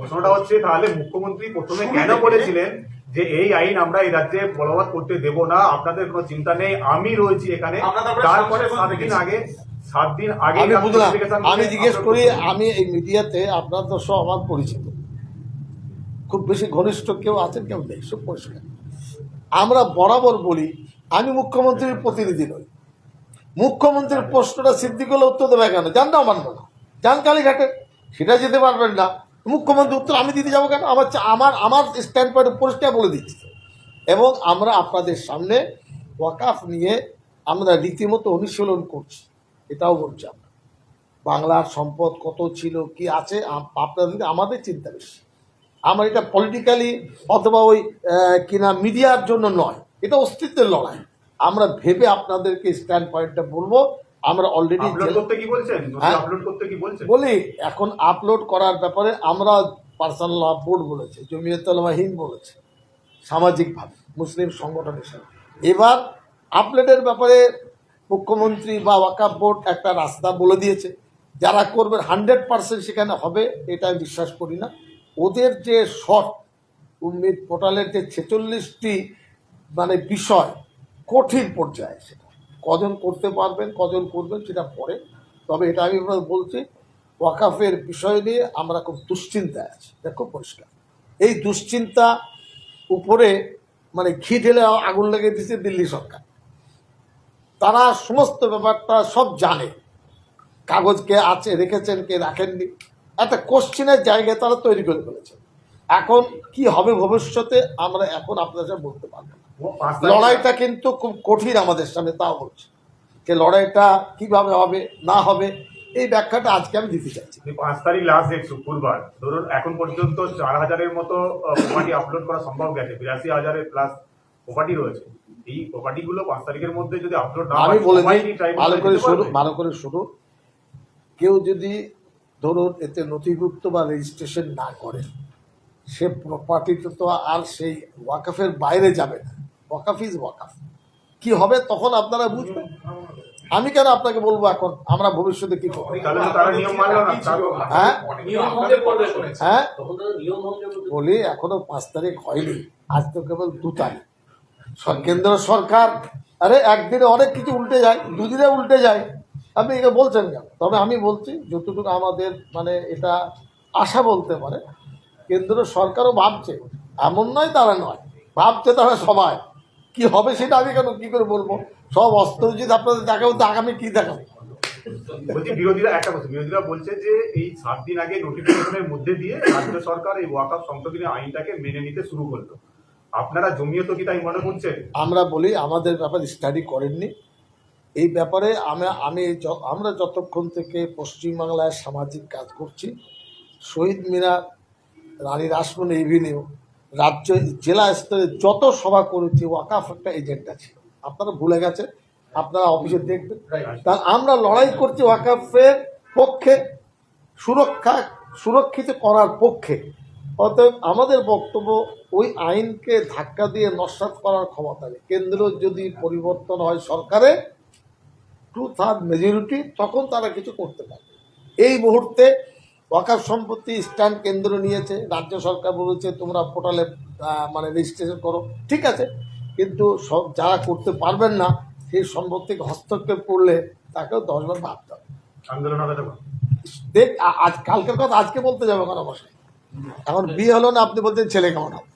প্রশ্নটা হচ্ছে তাহলে মুখ্যমন্ত্রী প্রথমে কেন বলেছিলেন যে এই আইন আমরা এই রাজ্যে বলবৎ করতে দেব না, আপনাদের কোনো চিন্তা নেই, আমি রয়েছি এখানে। তারপরে 7 দিন আগে আমি বুঝলাম, আমি জিজ্ঞেস করি, আমি এই মিডিয়াতে আপনার তো সব আমার পরিচিত, খুব বেশি ঘনিষ্ঠ কেউ আছেন কেউ নেই, সব পরিষ্কার। আমরা বরাবর বলি আমি মুখ্যমন্ত্রীর প্রতিনিধি নই, মুখ্যমন্ত্রীর প্রশ্নটা সিদ্দিকুল্লাহ উত্তর দেবে কেন? যান না, মানব না, যান কালীঘাটে, সেটা যেতে পারবেন না, মুখ্যমন্ত্রী উত্তর আমি দিতে যাবো কেন? আমার আমার স্ট্যান্ড পয়েন্ট পরিষ্কার বলে দিচ্ছি। এবং আমরা আপনাদের সামনে ওয়াকাফ নিয়ে আমরা রীতিমতো অনুশীলন করছি, এটাও বলছি আমরা বাংলার সম্পদ কত ছিল কি আছে আপনাদের আমাদের চিন্তা বেশি। আমার এটা পলিটিক্যালি অথবা ওই কিনা মিডিয়ার জন্য নয়, এটা অস্তিত্বের লড়াই। আমরা ভেবে আপনাদেরকে স্ট্যান্ড পয়েন্টটা বলবো। আমরা অলরেডি বলি এখন আপলোড করার ব্যাপারে আমরা পার্সোনাল ল বোর্ড বলেছে, জমিয়তুল উলামা হিন্দ বলেছে, সামাজিকভাবে মুসলিম সংগঠন হিসেবে। এবার আপলোডের ব্যাপারে মুখ্যমন্ত্রী বা ওয়াকাফ বোর্ড একটা রাস্তা বলে দিয়েছে, যারা করবে 100% সেখানে হবে এটা আমি বিশ্বাস করি না। ওদের যে শর্ট উম্মিদ পোর্টালের যে 46টি মানে বিষয় কঠিন পর্যায়ে, সেটা কজন করতে পারবেন কজন করবেন সেটা পরে। তবে এটা আমি বলছি ওয়াকাফের বিষয় নিয়ে আমরা খুব দুশ্চিন্তায় আছি, এটা খুব পরিষ্কার। এই দুশ্চিন্তা উপরে মানে ঘি ঢেলে আগুন লেগে দিচ্ছে দিল্লি সরকার। তারা সমস্ত ব্যাপারটা সব জানে, কাগজ কে আছে রেখেছেন কে রাখেননি, একটা কোশ্চিনের জায়গায় তারা তৈরি করে ফেলেছে। এখন কি হবে ভবিষ্যতে আমরা এখন আপনাদের বলতে পারবো না। লড়াইটা কিন্তু খুব কঠিন আমাদের সামনে, তাও বলছি যে লড়াইটা কিভাবে হবে না হবে এই ব্যাখ্যাটা আজকে আমি দিতে চাইছি। 5 তারিখ লাস্ট ডেট, শুক্রবার। ধরুন এখন পর্যন্ত 4000-এর মতো প্রপার্টি আপলোড করা সম্ভব গেছে, 82,000-এর প্লাস প্রপার্টি রয়েছে। এই প্রপার্টি গুলো 5 তারিখের মধ্যে যদি আপলোড না হয়, আমি বলে দিই ভালো করে শুরু। কেউ যদি ধরুন এতে নথিভুক্ত বা রেজিস্ট্রেশন না করে, সে প্রপার্টিতে তো আর সেই ওয়াকাফের বাইরে যাবে না। ওয়াকাফ ইজ ওয়াকাফ। কি হবে তখন আপনারা বুঝবেন, আমি কেন আপনাকে বলবো এখন আমরা ভবিষ্যতে কি করবো। হ্যাঁ হ্যাঁ বলি এখনো 5 তারিখ হয়নি, আজ তো কেবল 2 তারিখ। কেন্দ্র সরকার আরে একদিনে অনেক কিছু উল্টে যায়, দুদিনে উল্টে যায়, আপনি একে বলছেন কেন? তবে আমি বলছি যতটুকু আমাদের মানে এটা আশা বলতে পারে, কেন্দ্র সরকারও ভাবছে, এমন নয় তারা নয়, ভাবছে তারা সবাই। কি হবে সেটা আমি কেন কি করে বলবো? সব অস্ত্র যদি আপনাদের দেখাবো তো আগামী কি দেখাবো? বিরোধীরা বলছে যে এই 7 দিন আগে নোটিফিকেশনের মধ্যে দিয়ে রাজ্য সরকার এই ওয়াকাফ সংশোধনী আইনটাকে মেনে নিতে শুরু করলো। আপনারা জমিয়ত কি তাই মনে করছেন? আমরা বলি আমাদের ব্যাপারে স্টাডি করেননি এই ব্যাপারে। আমরা যতক্ষণ থেকে পশ্চিমবাংলায় সামাজিক কাজ করছি, শহীদ মিনার, রানী রাসমণি এভিনিউ, রাজ্য জেলা স্তরে যত সভা করেছি, ওয়াকাফ একটা এজেন্ডা ছিল। আপনারা ভুলে গেছেন, আপনারা অফিসে দেখবেন। তা আমরা লড়াই করছি ওয়াকাফের পক্ষে, সুরক্ষিত করার পক্ষে। অতএব আমাদের বক্তব্য ওই আইনকে ধাক্কা দিয়ে নস্যাৎ করার ক্ষমতা নেই। কেন্দ্র যদি পরিবর্তন হয় সরকারে 2/3 মেজরিটি, তখন তারা কিছু করতে পারে। এই মুহূর্তে ওয়াকাফ সম্পত্তি স্ট্যান্ড কেন্দ্র নিয়েছে, রাজ্য সরকার বলেছে তোমরা পোর্টালে মানে রেজিস্ট্রেশন করো, ঠিক আছে, কিন্তু সব যারা করতে পারবেন না সেই সম্পত্তিকে হস্তক্ষেপ করলে তাকেও 10 বার ভাবতে হবে। আন্দোলন হবে দেখ আজ কালকের কথা আজকে বলতে যাবো কেন বসে? এখন বিয়ে হলো না আপনি বলছেন ছেলে কেমন হবে?